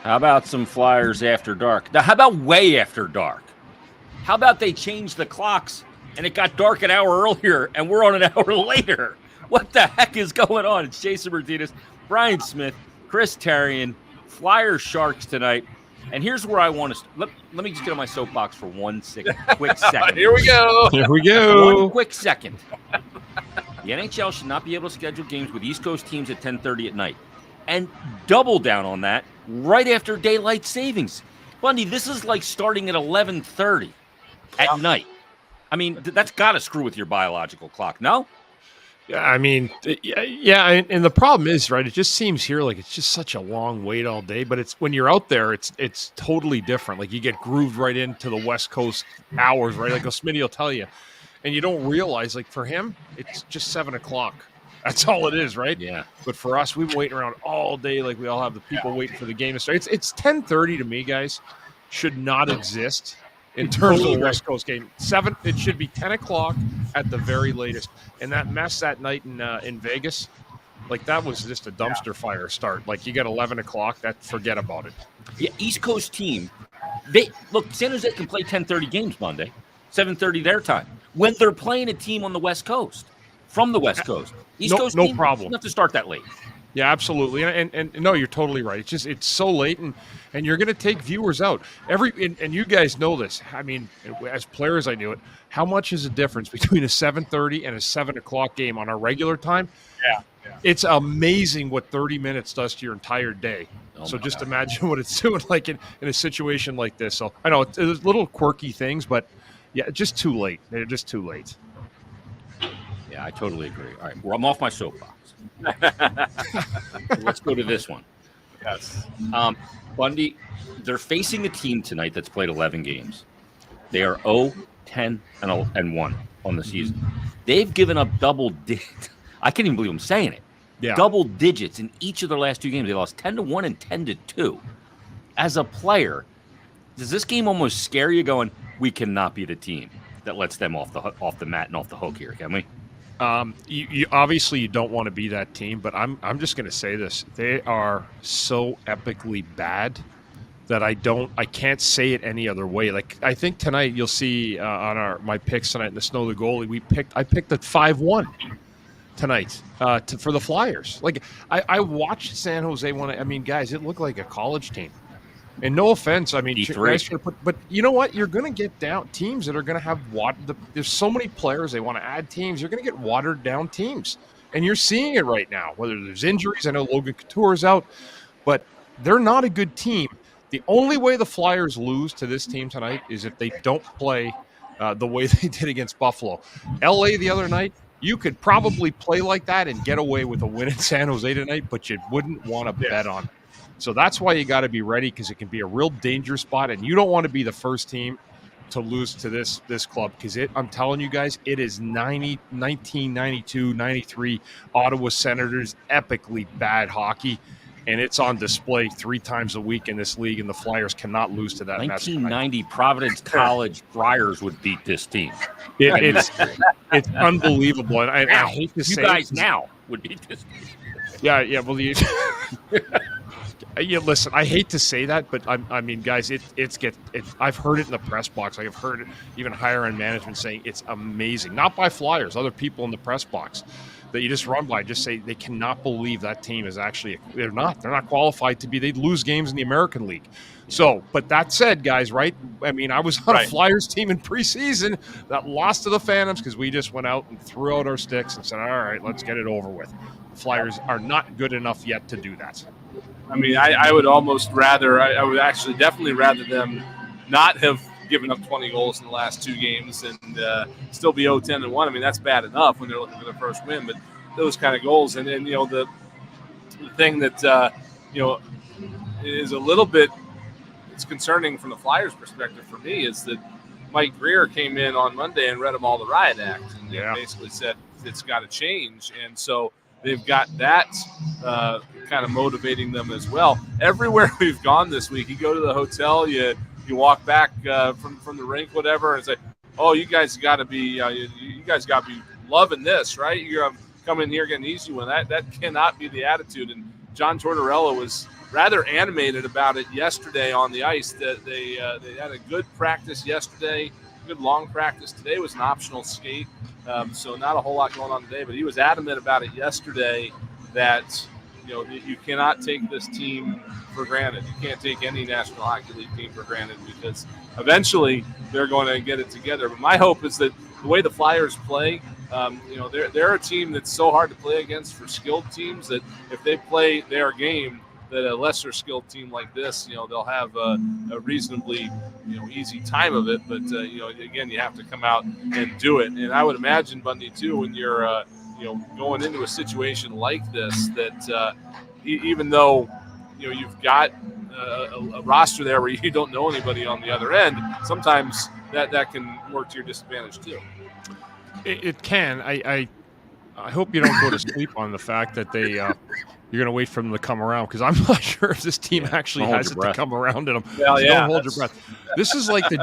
How about some Flyers after dark? Now, how about way after dark? How about they change the clocks and it got dark an hour earlier and we're on an hour later? What the heck is going on? It's Jason Martinez, Brian Smith, Chris Tarian, Flyers Sharks tonight. And here's where I want to let me just get on my soapbox for 1 second. Quick second. Here we go. Here we go. 1 quick second. The NHL should not be able to schedule games with East Coast teams at 10:30 at night. And double down on that right after daylight savings. Bundy, this is like starting at 11:30 at night. I mean, that's got to screw with your biological clock, no? Yeah, I mean, yeah, and the problem is, right, it just seems here like it's just such a long wait all day, but it's when you're out there, it's totally different. Like you get grooved right into the West Coast hours, right? Like Smitty will tell you, and you don't realize, like for him, it's just 7 o'clock. That's all it is, right? Yeah. But for us, we've been waiting around all day. Like we all have the people waiting for the game to start. It's 10:30 to me, guys. Should not exist in terms of the West Coast game. 7. It should be 10 o'clock at the very latest. And that mess that night in Vegas, like that was just a dumpster fire start. Like you got 11 o'clock. Forget about it. Yeah, East Coast team. San Jose can play 10:30 games Monday, 7:30 their time. When they're playing a team on the West Coast, from the West Coast. East Coast no team, problem. Not to start that late. Yeah, absolutely. And no, you're totally right. It's so late, and you're going to take viewers out. And you guys know this. I mean, as players, I knew it. How much is the difference between a 7:30 and a 7 o'clock game on our regular time? Yeah. It's amazing what 30 minutes does to your entire day. So just imagine what it's doing like in a situation like this. So I know it's little quirky things, but yeah, just too late. They're just too late. Yeah, I totally agree. All right, well, I'm off my soapbox. Let's go to this one. Yes. Bundy, they're facing a team tonight that's played 11 games. They are 0-10-1 on the season. They've given up double digits. I can't even believe I'm saying it. Yeah. Double digits in each of their last 2 games. They lost 10-1 and 10-2. As a player, does this game almost scare you going, we cannot be the team that lets them off the mat and off the hook here, can we? You obviously you don't want to be that team, but I'm just going to say this: they are so epically bad that I can't say it any other way. Like I think tonight you'll see on my picks tonight in the Snow the Goalie, I picked at 5-1 tonight for the Flyers. Like I watched San Jose I mean, guys, it looked like a college team. And no offense, I mean, but you know what? You're going to get down teams that are going to have there's so many players they want to add teams. You're going to get watered down teams, and you're seeing it right now. Whether there's injuries, I know Logan Couture is out, but they're not a good team. The only way the Flyers lose to this team tonight is if they don't play the way they did against Buffalo. LA the other night, you could probably play like that and get away with a win in San Jose tonight, but you wouldn't want to bet on it. So that's why you got to be ready, because it can be a real dangerous spot, and you don't want to be the first team to lose to this club, because I'm telling you guys, it is 1992, 93 Ottawa Senators epically bad hockey, and it's on display 3 times a week in this league, and the Flyers cannot lose to that. 1990 Providence College Friars would beat this team. It's unbelievable, and I hate to say you guys now would beat this team. Yeah, well, yeah, listen, I hate to say that, but I mean, guys, I've heard it in the press box. I've heard it even higher end management saying it's amazing. Not by Flyers, other people in the press box that you just run by just say they cannot believe that team is actually they're not qualified to be. They'd lose games in the American League. So, but that said, guys, right? I mean, I was on a Flyers team in preseason that lost to the Phantoms because we just went out and threw out our sticks and said, all right, let's get it over with. The Flyers are not good enough yet to do that. I mean, I would almost rather, I would actually definitely rather them not have given up 20 goals in the last 2 games and still be 0-10-1. I mean, that's bad enough when they're looking for the first win, but those kind of goals. And you know, the thing that, you know, is a little bit, it's concerning from the Flyers' perspective for me is that Mike Greer came in on Monday and read them all the riot act and basically said it's got to change. And so they've got that kind of motivating them as well. Everywhere we've gone this week, you go to the hotel, you walk back from the rink, whatever, and say, "Oh, you guys got to be, you guys got to be loving this, right? You're coming here getting an easy one." That cannot be the attitude. And John Tortorella was rather animated about it yesterday on the ice. That they had a good practice yesterday, good long practice. Today was an optional skate, so not a whole lot going on today. But he was adamant about it yesterday that you cannot take this team for granted. You can't take any National Hockey League team for granted because eventually they're going to get it together. But my hope is that the way the Flyers play, they're a team that's so hard to play against for skilled teams that if they play their game, that a lesser skilled team like this, they'll have a reasonably, easy time of it. But, again, you have to come out and do it. And I would imagine, Bundy, too, when you're, going into a situation like this, that even though, you've got a roster there where you don't know anybody on the other end, sometimes that can work to your disadvantage, too. It can. I hope you don't go to sleep on the fact that you're going to wait for them to come around, because I'm not sure if this team actually has it to come around to them. Well, so don't hold your breath. This is like the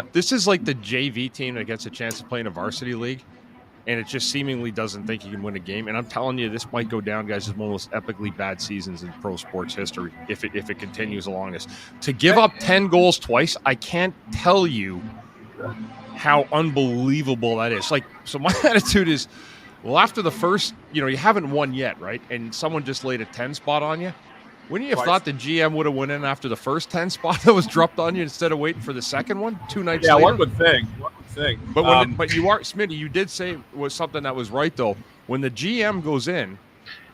JV team that gets a chance to play in a varsity league, and it just seemingly doesn't think you can win a game. And I'm telling you, this might go down, guys, as one of the most epically bad seasons in pro sports history if it continues along this. To give up 10 goals twice, I can't tell you how unbelievable that is. So my attitude is, well, after the first, you haven't won yet, right? And someone just laid a 10 spot on you. Wouldn't you have thought the GM would have went in after the first 10 spot that was dropped on you instead of waiting for the second one 2 nights later? Yeah, one would think. But but you are, Smitty, you did say was something that was right, though. When the GM goes in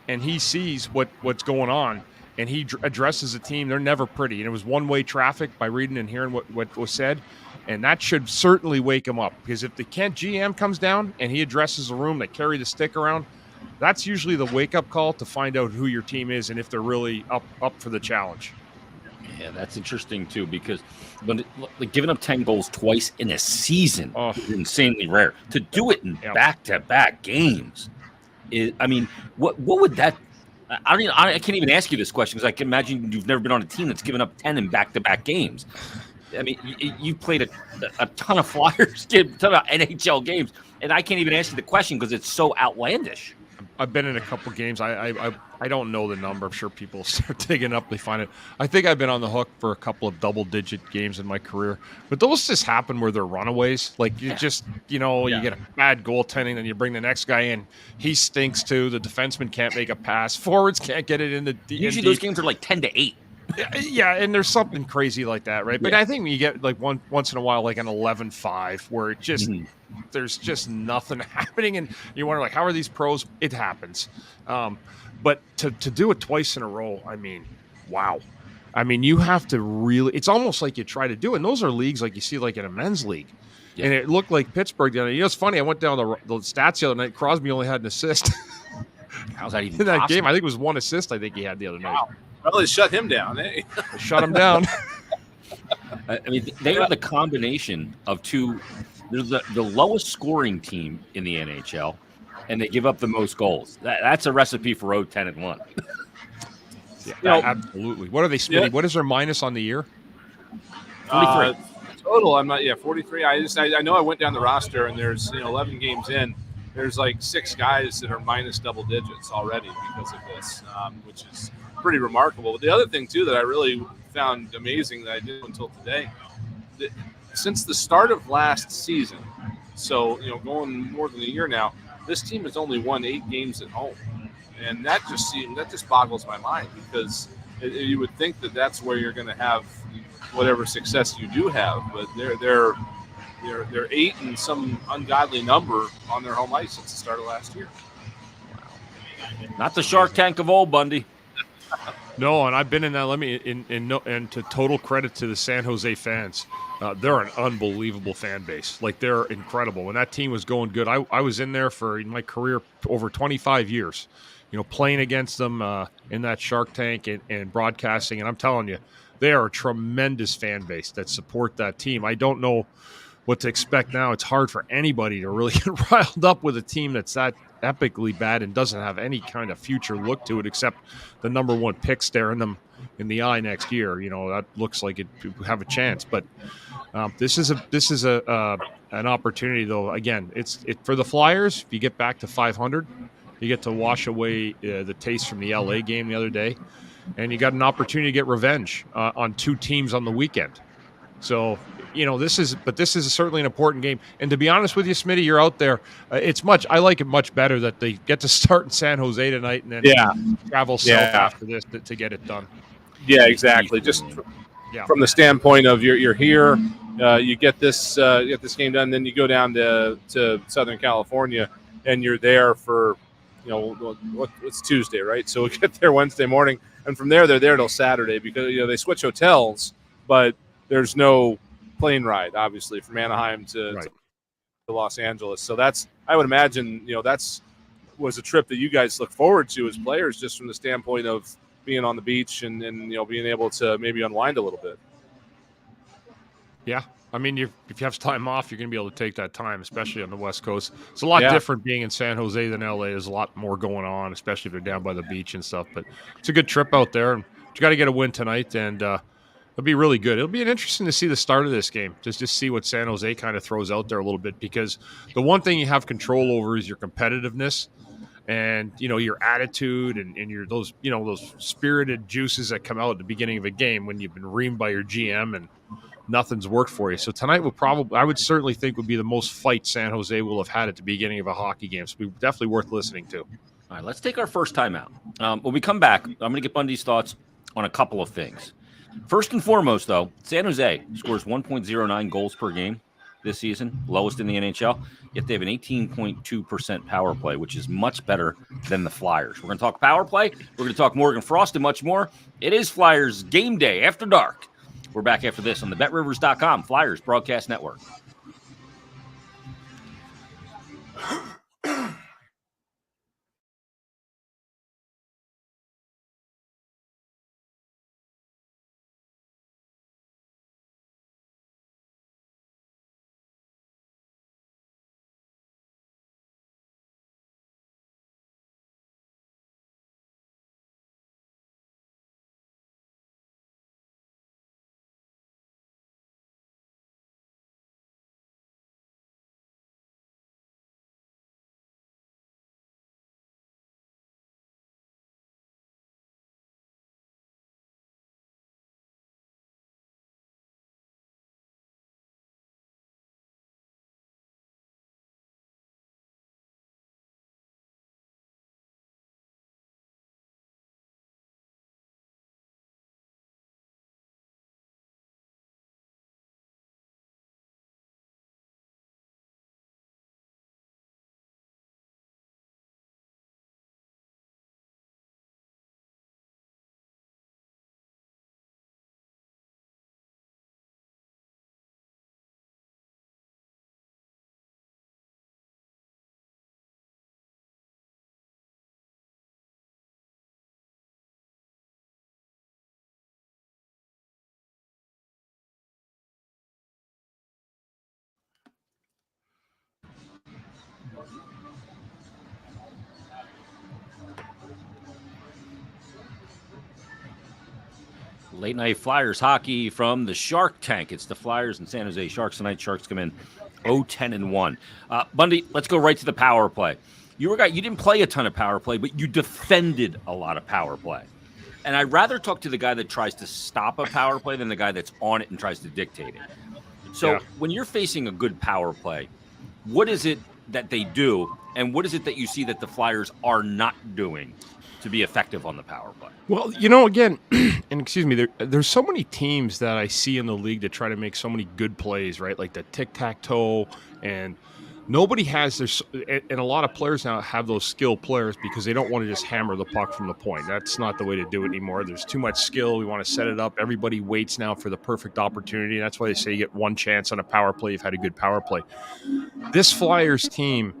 and he sees what's going on and he addresses the team, they're never pretty. And it was one-way traffic by reading and hearing what was said. And that should certainly wake him up, because if the Kent GM comes down and he addresses the room, they carry the stick around, that's usually the wake-up call to find out who your team is and if they're really up for the challenge. Yeah, that's interesting, too, because giving up 10 goals twice in a season is insanely rare. To do it in back-to-back games, what would that – I can't even ask you this question, because I can imagine you've never been on a team that's given up 10 in back-to-back games. I mean, you played a ton of Flyers, a ton of NHL games, and I can't even ask you the question because it's so outlandish. I've been in a couple games. I don't know the number. I'm sure people start digging up. They find it. I think I've been on the hook for a couple of double-digit games in my career. But those just happen where they're runaways. Like, you just, you get a bad goaltending, then you bring the next guy in. He stinks, too. The defenseman can't make a pass. Forwards can't get it in the Usually those games are like 10-8. Yeah, and there's something crazy like that, right? But I think when you get like once in a while, like an 11-5, where it just there's just nothing happening, and you wonder, like, how are these pros? It happens, but to do it twice in a row, I mean, wow. I mean, you have to really. It's almost like you try to do it. And those are leagues like you see, like in a men's league, and it looked like Pittsburgh. It's funny. I went down the stats the other night. Crosby only had an assist. How's that even in that possible? game? I think it was one assist. I think he had the other night. Well, they shut him down, eh? Shut him down. I mean, they are the combination of two. They're the lowest scoring team in the NHL, and they give up the most goals. That's a recipe for 0-10-1. Yeah, absolutely. What are they, Smitty? Yeah. What is their minus on the year? 43. Total, I'm not. Yeah, 43. I know I went down the roster, and there's 11 games in. There's like 6 guys that are minus double digits already because of this, which is pretty remarkable. But the other thing, too, that I really found amazing that I didn't until today, that since the start of last season, so, going more than a year now, this team has only won 8 games at home. And that just boggles my mind, because you would think that that's where you're going to have whatever success you do have. But they're 8 and some ungodly number on their home ice since the start of last year. Not the Shark Tank of old, Bundy. No, and I've been in that. And to total credit to the San Jose fans, they're an unbelievable fan base. Like, they're incredible. When that team was going good, I was in there for, in my career, over 25 years, playing against them in that Shark Tank and broadcasting. And I'm telling you, they are a tremendous fan base that support that team. I don't know what to expect now. It's hard for anybody to really get riled up with a team that's that epically bad and doesn't have any kind of future look to it, except the number 1 pick staring them in the eye next year. That looks like it have a chance. But this is an opportunity, though. Again, it's for the Flyers. If you get back to 500, you get to wash away the taste from the LA game the other day. and you got an opportunity to get revenge on two teams on the weekend. So, this is certainly an important game. And to be honest with you, Smitty, you're out there. I like it much better that they get to start in San Jose tonight and then travel south after this to get it done. Yeah, exactly. Just from the standpoint of you're here, you get this game done, then you go down to Southern California, and you're there for, what's Tuesday, right? So we get there Wednesday morning, and from there they're there till Saturday because they switch hotels, but there's no plane ride, obviously, from Anaheim to Los Angeles. So I would imagine, was a trip that you guys look forward to as players, just from the standpoint of being on the beach and being able to maybe unwind a little bit. Yeah. I mean, if you have time off, you're going to be able to take that time, especially on the West Coast. It's a lot different being in San Jose than LA. There's a lot more going on, especially if they're down by the beach and stuff. But it's a good trip out there. And you got to get a win tonight, and it'll be really good. It'll be interesting to see the start of this game, just see what San Jose kind of throws out there a little bit, because the one thing you have control over is your competitiveness and, your attitude and your those spirited juices that come out at the beginning of a game when you've been reamed by your GM and nothing's worked for you. So tonight I would certainly think would be the most fight San Jose will have had at the beginning of a hockey game. So it'd be definitely worth listening to. All right, let's take our first timeout. When we come back, I'm going to get Bundy's thoughts on a couple of things. First and foremost, though, San Jose scores 1.09 goals per game this season, lowest in the NHL, yet they have an 18.2% power play, which is much better than the Flyers. We're going to talk power play. We're going to talk Morgan Frost and much more. It is Flyers game day after dark. We're back after this on the BetRivers.com Flyers Broadcast Network. Late night Flyers hockey from the Shark Tank. It's the Flyers and San Jose Sharks tonight. Sharks come in 0-10-1. Bundy, let's go right to the power play. You didn't play a ton of power play, but you defended a lot of power play. And I'd rather talk to the guy that tries to stop a power play than the guy that's on it and tries to dictate it. So when you're facing a good power play, what is it that they do, and what is it that you see that the Flyers are not doing to be effective on the power play? Well, again, and excuse me, there's so many teams that I see in the league that try to make so many good plays, right? Like the tic-tac-toe, and nobody has this, and a lot of players now have those skilled players because they don't want to just hammer the puck from the point. That's not the way to do it anymore. There's too much skill. We want to set it up. Everybody waits now for the perfect opportunity. That's why they say you get one chance on a power play. You've had a good power play. This Flyers team,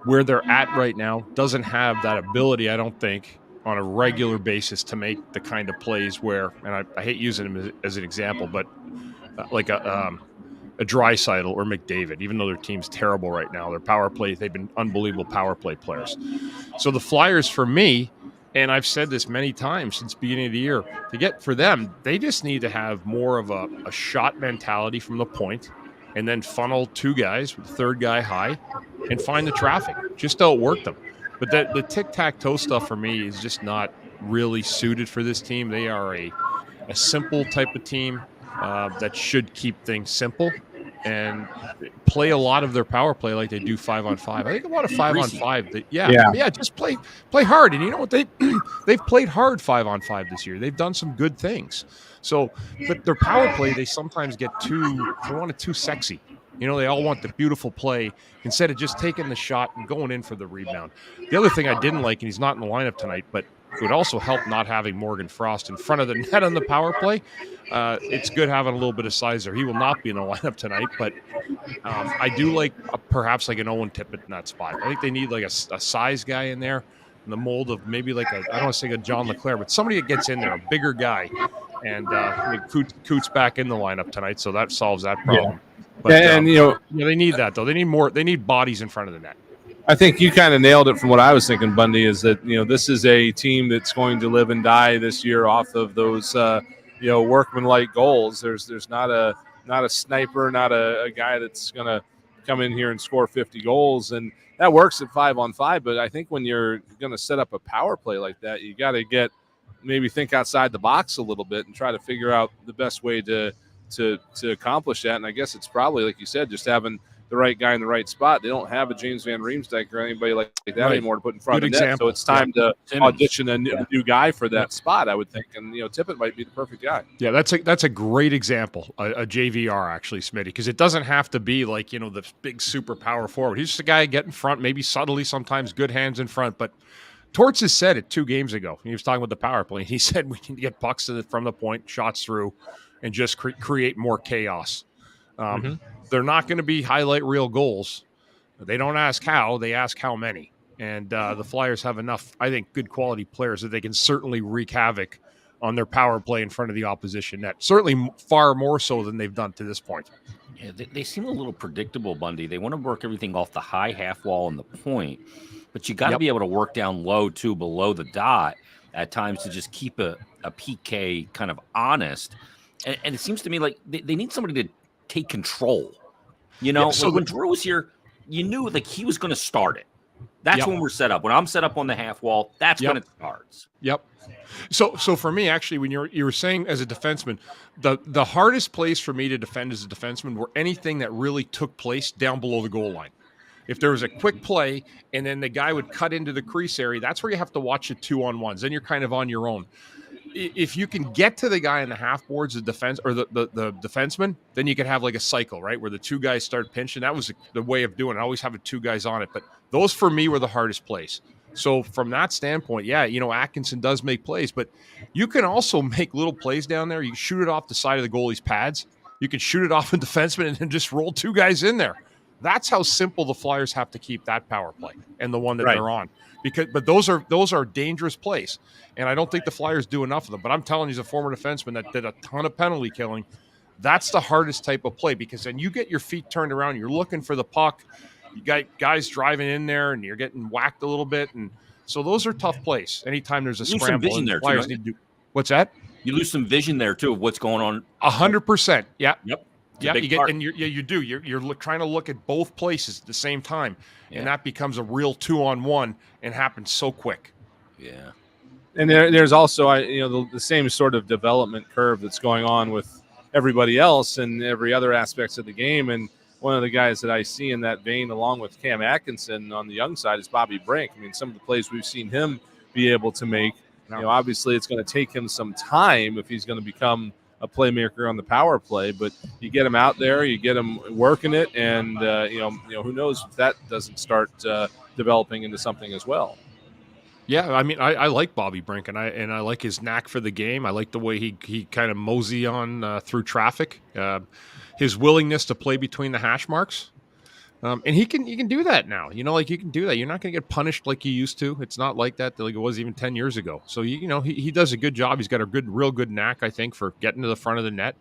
where they're at right now, doesn't have that ability, I don't think, on a regular basis to make the kind of plays where, and I hate using them as an example, but like a Draisaitl or McDavid, even though their team's terrible right now, their power play, they've been unbelievable power play players. So the Flyers, for me, and I've said this many times since the beginning of the year, for them, they just need to have more of a shot mentality from the point, and then funnel two guys with the third guy high and find the traffic. Just outwork them. But the tic-tac-toe stuff for me is just not really suited for this team. They are a simple type of team that should keep things simple and play a lot of their power play like they do 5-on-5. I think a lot of 5-on-5. Just play hard. And you know what, they've played hard 5-on-5 this year. They've done some good things. So, but their power play, they sometimes get too sexy. You know, they all want the beautiful play instead of just taking the shot and going in for the rebound. The other thing I didn't like, and he's not in the lineup tonight, but it would also help not having Morgan Frost in front of the net on the power play. It's good having a little bit of size there. He will not be in the lineup tonight, but I do like perhaps like an Owen Tippett in that spot. I think they need like a size guy in there in the mold of maybe like I don't want to say a John LeClaire, but somebody that gets in there, a bigger guy. And Coots back in the lineup tonight, so that solves that problem. Yeah. But they need that though. They need more. They need bodies in front of the net. I think you kind of nailed it from what I was thinking, Bundy, is that, this is a team that's going to live and die this year off of those, workmanlike goals. There's not a sniper, not a guy that's going to come in here and score 50 goals. And that works at 5-on-5. But I think when you're going to set up a power play like that, you got to maybe think outside the box a little bit and try to figure out the best way to accomplish that. And I guess it's probably, like you said, just having the right guy in the right spot. They don't have a James Van Riemsdyk or anybody like that anymore to put in front of the net. So it's time to audition a new guy for that spot, I would think. And Tippett might be the perfect guy. Yeah, that's a great example, a JVR actually, Smitty, because it doesn't have to be like the big super power forward. He's just a guy get in front, maybe subtly, sometimes good hands in front. But Torts has said it 2 games ago. He was talking about the power play. He said we need to get pucks from the point, shots through, and just create more chaos. They're not going to be highlight reel goals. They don't ask how, they ask how many. And the Flyers have enough, I think, good quality players that they can certainly wreak havoc on their power play in front of the opposition net. Certainly far more so than they've done to this point. Yeah, they seem a little predictable, Bundy. They want to work everything off the high half wall and the point, but you got to be able to work down low, too, below the dot at times to just keep a PK kind of honest. And it seems to me like they need somebody to take control. So when Drew was here, you knew like he was going to start it. That's when we're set up. When I'm set up on the half wall, that's when it starts. Yep. So for me, actually, when you were saying as a defenseman, the hardest place for me to defend as a defenseman were anything that really took place down below the goal line. If there was a quick play and then the guy would cut into the crease area, that's where you have to watch the 2-on-1s. Then you're kind of on your own. If you can get to the guy in the half boards, the defense or the defenseman, then you can have like a cycle, right, where the 2 guys start pinching. That was the way of doing it. I always have 2 guys on it, but those for me were the hardest plays. So from that standpoint, Atkinson does make plays, but you can also make little plays down there. You can shoot it off the side of the goalie's pads. You can shoot it off a defenseman and then just roll 2 guys in there. That's how simple the Flyers have to keep that power play and the one that they're on. But those are dangerous plays, and I don't think the Flyers do enough of them. But I'm telling you, as a former defenseman that did a ton of penalty killing, that's the hardest type of play because then you get your feet turned around, you're looking for the puck, you got guys driving in there, and you're getting whacked a little bit, and so those are tough plays. Anytime there's a scramble, vision there, Flyers need to do. What's that? You lose some vision there too of what's going on. 100%. Yeah. Yep. Yeah, you get, and you do. You're trying to look at both places at the same time, and that becomes a real 2-on-1 and happens so quick. Yeah, and there's also the same sort of development curve that's going on with everybody else and every other aspects of the game. And one of the guys that I see in that vein, along with Cam Atkinson on the young side, is Bobby Brink. I mean, some of the plays we've seen him be able to make. Obviously, it's going to take him some time if he's going to become a playmaker on the power play, but you get him out there, you get him working it, and who knows if that doesn't start developing into something as well. Yeah, I mean, I like Bobby Brink, and I like his knack for the game. I like the way he kind of mosey on through traffic, his willingness to play between the hash marks. And he can do that now. You can do that. You're not going to get punished like you used to. It's not like that like it was even 10 years ago. So, he does a good job. He's got a real good knack, I think, for getting to the front of the net.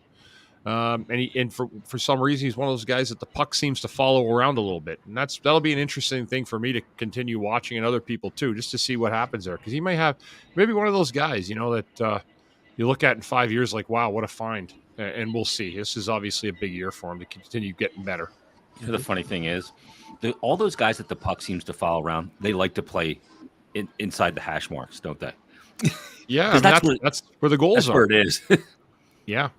And for some reason, he's one of those guys that the puck seems to follow around a little bit. And that'll be an interesting thing for me to continue watching, and other people too, just to see what happens there. Because he might be one of those guys, that you look at in 5 years like, wow, what a find. And we'll see. This is obviously a big year for him to continue getting better. The funny thing is, all those guys that the puck seems to follow around, they like to play inside the hash marks, don't they? Yeah, 'Cause that's where the goals that's are. where it is. Yeah,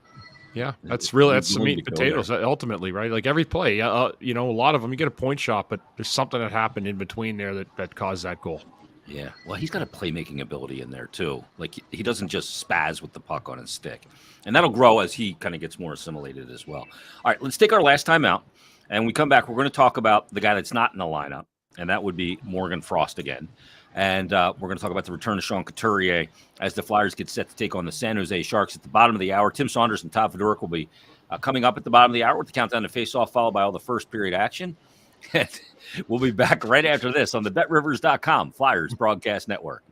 that's the meat and potatoes ultimately, right? Like every play, a lot of them you get a point shot, but there's something that happened in between there that caused that goal. Yeah, well, he's got a playmaking ability in there too. Like he doesn't just spaz with the puck on his stick, and that'll grow as he kind of gets more assimilated as well. All right, let's take our last time out, and we come back. We're going to talk about the guy that's not in the lineup, and that would be Morgan Frost again. And we're going to talk about the return of Sean Couturier as the Flyers get set to take on the San Jose Sharks at the bottom of the hour. Tim Saunders and Todd Fedoruk will be coming up at the bottom of the hour with the countdown to face-off, followed by all the first period action. We'll be back right after this on the BetRivers.com Flyers Broadcast Network.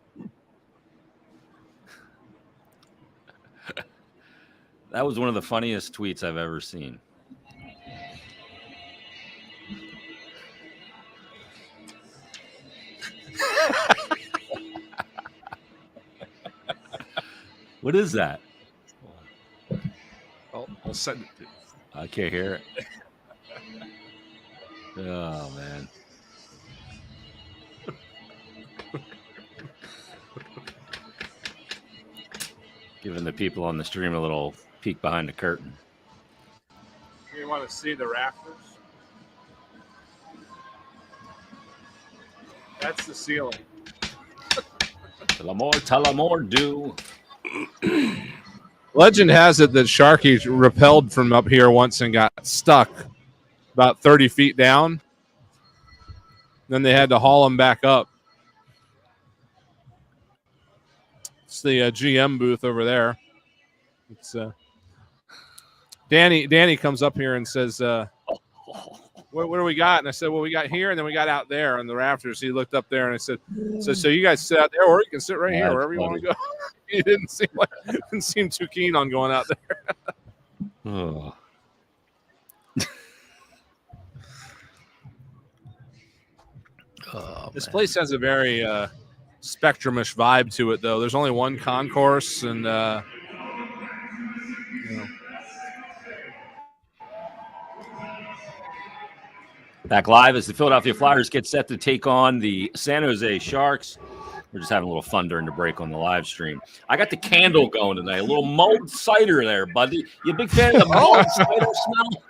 That was one of the funniest tweets I've ever seen. What is that? I'll send it. I can't hear it. Oh, man. Giving the people on the stream a little peek behind the curtain. You want to see the rafters? That's the ceiling. Tullamore, do. Legend has it that Sharky rappelled from up here once and got stuck about 30 feet down. Then they had to haul him back up. It's the GM booth over there. It's Danny comes up here and says, what do we got? And I said, well, we got here, and then we got out there on the rafters. He looked up there, and I said, so you guys sit out there, or you can sit right here, wherever you want to go. He didn't seem too keen on going out there. Oh. This place has a very spectrumish vibe to it, though. There's only one concourse, and Back live as the Philadelphia Flyers get set to take on the San Jose Sharks. We're just having a little fun during the break on the live stream. I got the candle going tonight. A little mulled cider there, buddy. You a big fan of the mulled cider smell?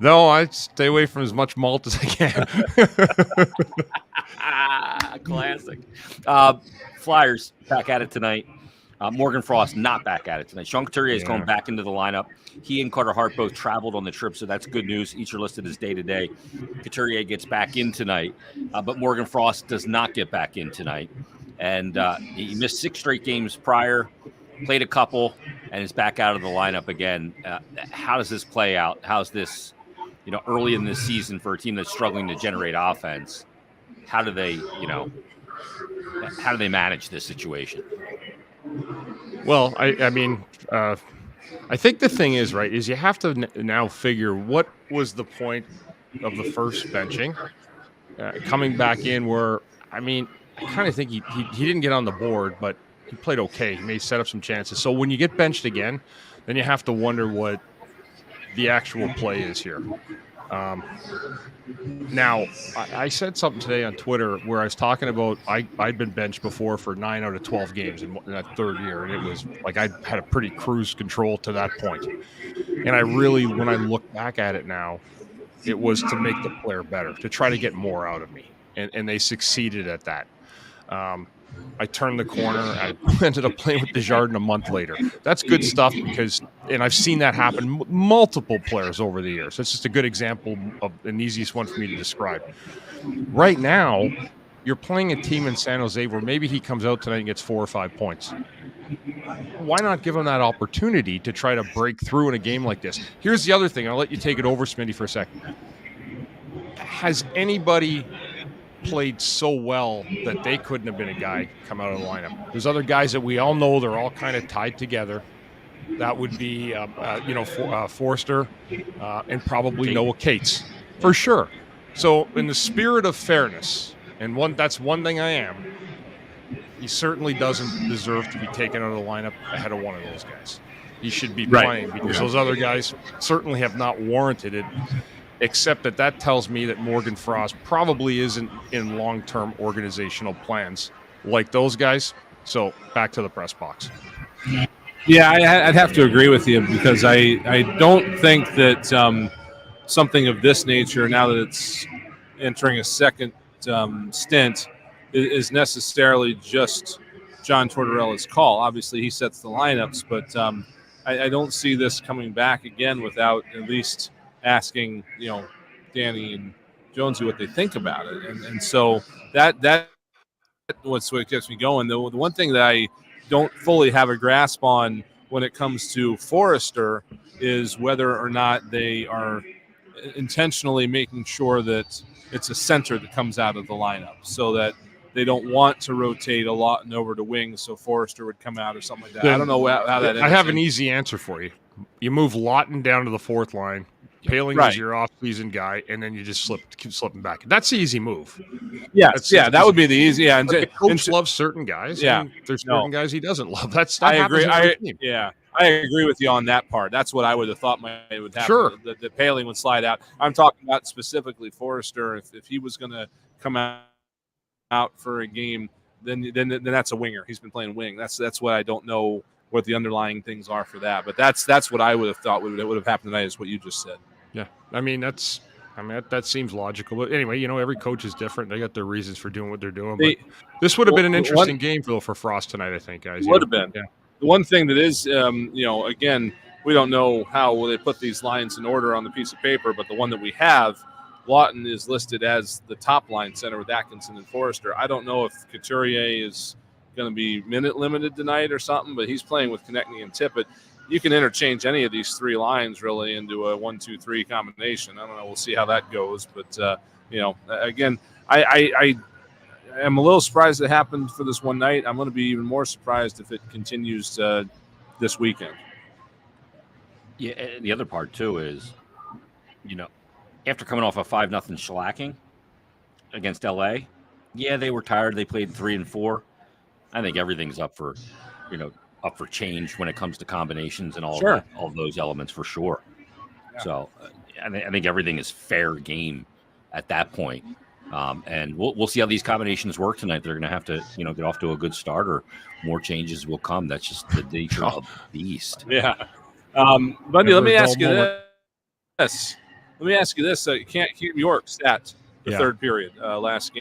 No, I stay away from as much malt as I can. Classic. Flyers back at it tonight. Morgan Frost not back at it tonight. Sean Couturier is going back into the lineup. He and Carter Hart both traveled on the trip, so that's good news. Each are listed as day-to-day. Couturier gets back in tonight, but Morgan Frost does not get back in tonight. And he missed 6 straight games prior, played a couple, and is back out of the lineup again. How does this play out? How's this, early in this season for a team that's struggling to generate offense? How do they manage this situation? Well, I think the thing is, right, is you have to now figure what was the point of the first benching, coming back in where, I kind of think he didn't get on the board, but he played okay. He may set up some chances. So when you get benched again, then you have to wonder what the actual play is here. Now, I said something today on Twitter where I was talking about I'd been benched before for 9 out of 12 games in that third year, and it was like I had a pretty cruise control to that point. And I really, when I look back at it now, it was to make the player better, to try to get more out of me, and they succeeded at that. I turned the corner. I ended up playing with Desjardins a month later. That's good stuff and I've seen that happen multiple players over the years. It's just a good example of an easiest one for me to describe. Right now, you're playing a team in San Jose where maybe he comes out tonight and gets 4 or 5 points. Why not give him that opportunity to try to break through in a game like this? Here's the other thing. I'll let you take it over, Smitty, for a second. Has anybody played so well that they couldn't have been a guy come out of the lineup? There's other guys that we all know, they're all kind of tied together. That would be, Forster and probably Noah Cates, for sure. So in the spirit of fairness, and that's one thing I am, he certainly doesn't deserve to be taken out of the lineup ahead of one of those guys. He should be playing because those other guys certainly have not warranted it. Except that tells me that Morgan Frost probably isn't in long-term organizational plans like those guys. So back to the press box. Yeah, I'd have to agree with you because I don't think that something of this nature, now that it's entering a second stint, is necessarily just John Tortorella's call. Obviously, he sets the lineups, but I don't see this coming back again without at least asking, Danny and Jonesy what they think about it. And so that what's what gets me going. The one thing that I don't fully have a grasp on when it comes to Forrester is whether or not they are intentionally making sure that it's a center that comes out of the lineup, so that they don't want to rotate a lot and over to wings, so Forrester would come out or something like that. I don't know how that. I have an easy answer for you. You move Lawton down to the fourth line. Paling is your off-season guy, and then you just keep slipping back. That's the easy move. Yes, that would be the easy. Yeah, and coach loves certain guys. Yeah, and there's certain guys he doesn't love. I agree. I agree with you on that part. That's what I would have thought would happen. Sure, that Paling would slide out. I'm talking about specifically Forrester. If he was going to come out for a game, then that's a winger. He's been playing wing. That's what I don't know what the underlying things are for that. But that's what I would have thought would have happened tonight, is what you just said. Yeah, that seems logical. But anyway, every coach is different. They got their reasons for doing what they're doing. But this would have been an interesting game for Frost tonight, I think, guys. Would have been. Yeah. The one thing that is, again, we don't know how they put these lines in order on the piece of paper, but the one that we have, Lawton is listed as the top line center with Atkinson and Forrester. I don't know if Couturier is going to be minute limited tonight or something, but he's playing with Konechny and Tippett. You can interchange any of these three lines really into a 1-2-3 combination. I don't know. We'll see how that goes. But, again, I am a little surprised it happened for this one night. I'm going to be even more surprised if it continues this weekend. Yeah, and the other part, too, is, after coming off a 5-0 shellacking against L.A., yeah, they were tired. They played 3 and 4. I think everything's up for change when it comes to combinations and all those elements for sure. Yeah. So I think everything is fair game at that point. And we'll see how these combinations work tonight. They're going to have to, get off to a good start, or more changes will come. That's just the nature of the beast. Yeah. Bundy, let me ask you this. Let me ask you this. Can't keep York stats the third period last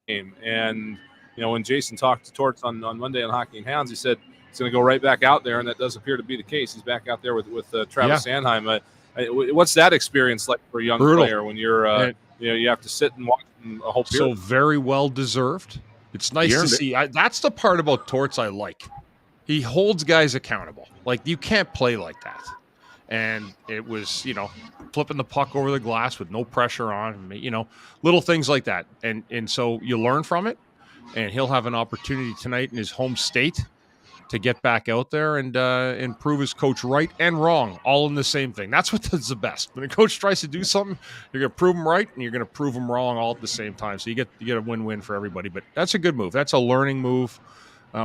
game. And, when Jason talked to Torts on Monday on Hockey and Hounds, he said he's going to go right back out there, and that does appear to be the case. He's back out there with Travis Sanheim. What's that experience like for a young player when you're you have to sit and watch a whole period? So very well deserved. It's nice to see. That's the part about Torts I like. He holds guys accountable. Like, you can't play like that. And it was, flipping the puck over the glass with no pressure on, little things like that. And so you learn from it, and he'll have an opportunity tonight in his home state to get back out there and prove his coach right and wrong, all in the same thing. That's what does the best. When a coach tries to do something, you're going to prove him right and you're going to prove him wrong all at the same time. So you get a win-win for everybody. But that's a good move. That's a learning move.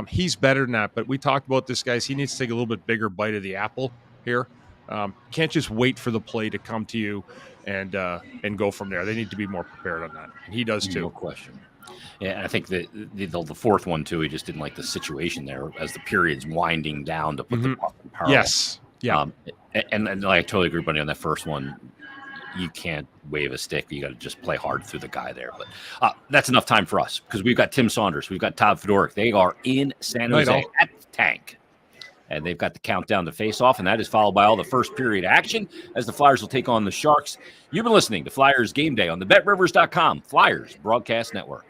He's better than that. But we talked about this, guys. He needs to take a little bit bigger bite of the apple here. Can't just wait for the play to come to you and go from there. They need to be more prepared on that. And he does too. No question. Yeah, I think the fourth one, too, he just didn't like the situation there as the period's winding down to put the puck in peril. Yes. Yeah. And I totally agree, buddy, on that first one. You can't wave a stick. You got to just play hard through the guy there. But that's enough time for us, because we've got Tim Saunders. We've got Todd Fedoruk. They are in San Jose at Tank. And they've got the countdown to face off, and that is followed by all the first period action as the Flyers will take on the Sharks. You've been listening to Flyers Game Day on the BetRivers.com Flyers Broadcast Network.